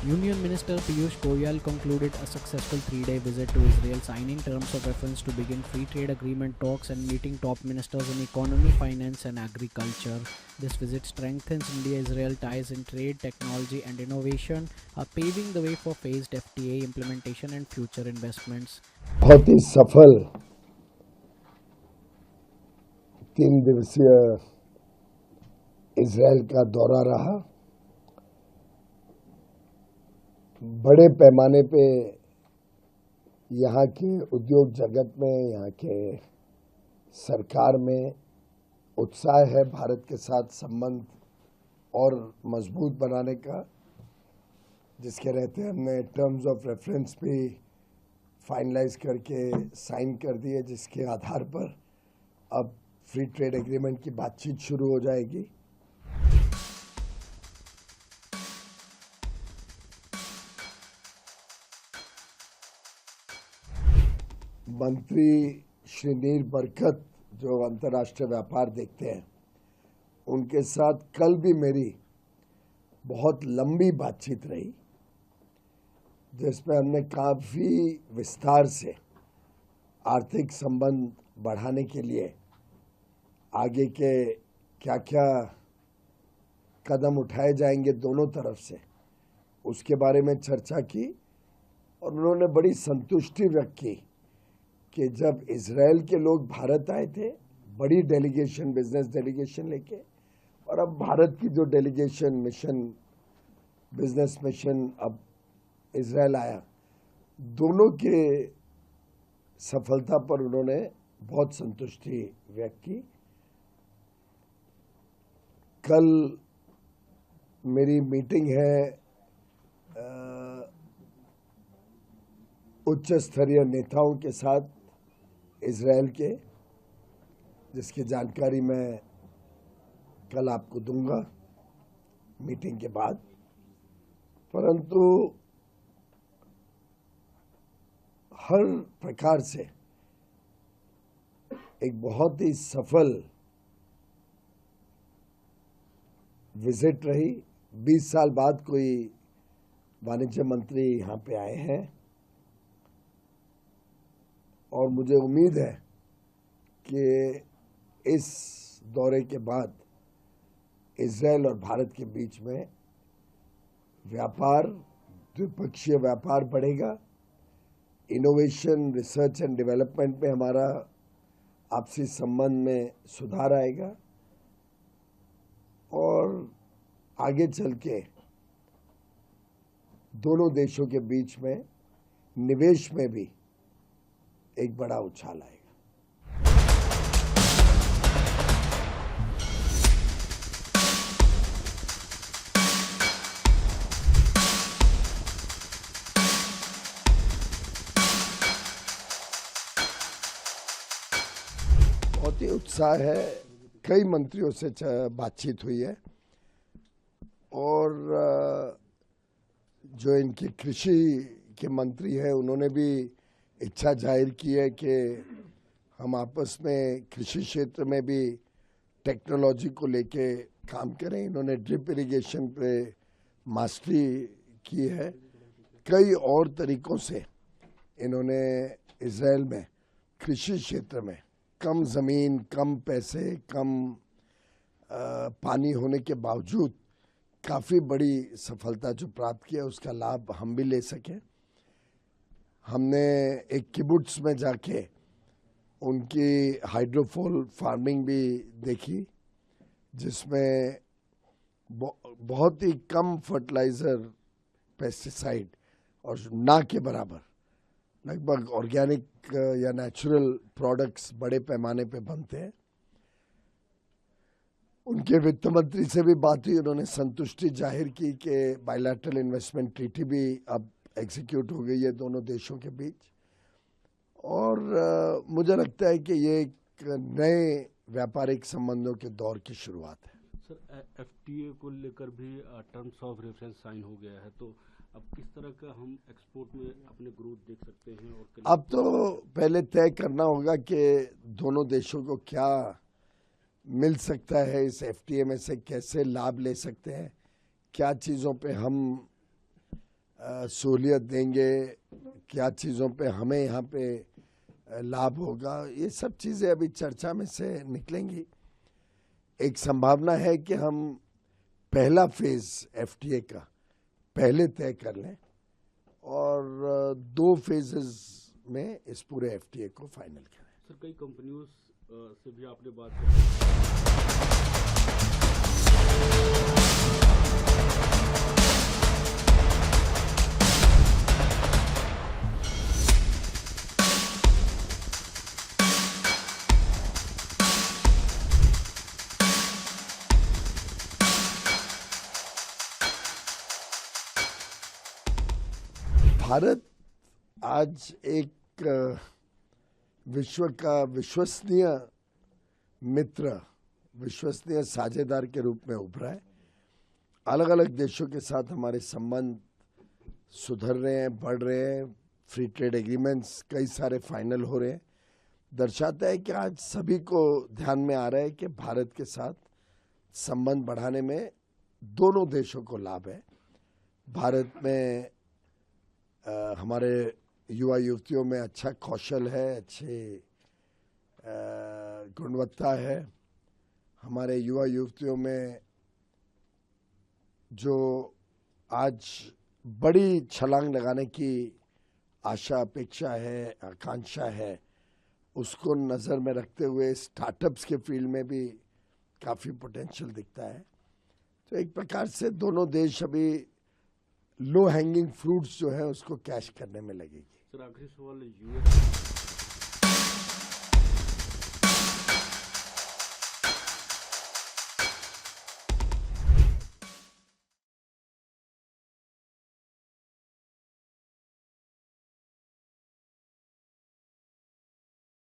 Union Minister Piyush Goyal concluded a successful three-day visit to Israel, signing terms of reference to begin free trade agreement talks and meeting top ministers in economy, finance and agriculture. This visit strengthens India-Israel ties in trade, technology and innovation, paving the way for phased FTA implementation and future investments. बहुत ही सफल 3 दिवसीय Israel का दौरा रहा। बड़े पैमाने पे यहाँ के उद्योग जगत में, यहाँ के सरकार में उत्साह है भारत के साथ संबंध और मजबूत बनाने का, जिसके रहते हमने टर्म्स ऑफ रेफरेंस भी फाइनलाइज करके साइन कर दिए, जिसके आधार पर अब फ्री ट्रेड एग्रीमेंट की बातचीत शुरू हो जाएगी। मंत्री श्री नीर बरकत जो अंतर्राष्ट्रीय व्यापार देखते हैं, उनके साथ कल भी मेरी बहुत लंबी बातचीत रही, जिसमें हमने काफ़ी विस्तार से आर्थिक संबंध बढ़ाने के लिए आगे के क्या क्या कदम उठाए जाएंगे दोनों तरफ से, उसके बारे में चर्चा की। और उन्होंने बड़ी संतुष्टि व्यक्त की कि जब इजराइल के लोग भारत आए थे, बड़ी डेलीगेशन, बिजनेस डेलीगेशन लेके, और अब भारत की जो डेलीगेशन मिशन, बिजनेस मिशन अब इजराइल आया, दोनों के सफलता पर उन्होंने बहुत संतुष्टि व्यक्त की। कल मेरी मीटिंग है उच्च स्तरीय नेताओं के साथ इजराइल के, जिसकी जानकारी मैं कल आपको दूंगा मीटिंग के बाद। परंतु हर प्रकार से एक बहुत ही सफल विजिट रही। 20 साल बाद कोई वाणिज्य मंत्री यहाँ पे आए हैं और मुझे उम्मीद है कि इस दौरे के बाद इजराइल और भारत के बीच में व्यापार, द्विपक्षीय व्यापार बढ़ेगा, इनोवेशन, रिसर्च एंड डेवलपमेंट में हमारा आपसी संबंध में सुधार आएगा और आगे चल के दोनों देशों के बीच में निवेश में भी एक बड़ा उछाल आएगा। बहुत ही उत्साह है। कई मंत्रियों से बातचीत हुई है और जो इनकी कृषि के मंत्री है, उन्होंने भी इच्छा जाहिर की है कि हम आपस में कृषि क्षेत्र में भी टेक्नोलॉजी को लेके काम करें। इन्होंने ड्रिप इरिगेशन पे मास्टरी की है। कई और तरीकों से इन्होंने इजराइल में कृषि क्षेत्र में कम ज़मीन, कम पैसे, कम पानी होने के बावजूद काफ़ी बड़ी सफलता जो प्राप्त किया, उसका लाभ हम भी ले सकें। हमने एक किबुट्स में जाके उनकी हाइड्रोफोल फार्मिंग भी देखी, जिसमें बहुत ही कम फर्टिलाइज़र, पेस्टिसाइड और ना के बराबर लगभग ऑर्गेनिक या नेचुरल प्रोडक्ट्स बड़े पैमाने पे बनते हैं। उनके वित्त मंत्री से भी बात हुई, उन्होंने संतुष्टि जाहिर की कि बायलैटरल इन्वेस्टमेंट ट्रीटी भी अब एग्जीक्यूट हो गई है दोनों देशों के बीच। और मुझे लगता है कि ये एक नए व्यापारिक संबंधों के दौर की शुरुआत है। सर, एफटीए को लेकर भी टर्म्स ऑफ रेफरेंस साइन हो गया है, तो अब किस तरह का हम एक्सपोर्ट में अपने ग्रोथ देख सकते हैं? और अब तो पहले तय करना होगा कि दोनों देशों को क्या मिल सकता है इस एफटीए में से, कैसे लाभ ले सकते हैं, क्या चीज़ों पे हम सहूलियत देंगे, क्या चीज़ों पे हमें यहाँ पे लाभ होगा, ये सब चीज़ें अभी चर्चा में से निकलेंगी। एक संभावना है कि हम पहला फेज एफटीए का पहले तय कर लें और 2 फेजेस में इस पूरे एफटीए को फाइनल करें। सर, कई कंपनियों से भी आपने बात की। भारत आज एक विश्व का विश्वसनीय मित्र, विश्वसनीय साझेदार के रूप में उभरा है। अलग अलग देशों के साथ हमारे संबंध सुधर रहे हैं, बढ़ रहे हैं। फ्री ट्रेड एग्रीमेंट्स कई सारे फाइनल हो रहे हैं। दर्शाता है कि आज सभी को ध्यान में आ रहा है कि भारत के साथ संबंध बढ़ाने में दोनों देशों को लाभ है। भारत में हमारे युवा युवतियों में अच्छा कौशल है, अच्छे गुणवत्ता है। हमारे युवा युवतियों में जो आज बड़ी छलांग लगाने की आशा, अपेक्षा है, आकांक्षा है, उसको नज़र में रखते हुए स्टार्टअप्स के फील्ड में भी काफ़ी पोटेंशियल दिखता है। तो एक प्रकार से दोनों देश अभी लो हैंगिंग फ्रूट्स जो है उसको कैश करने में लगेगी। सर, आखिरी सवाल यूएस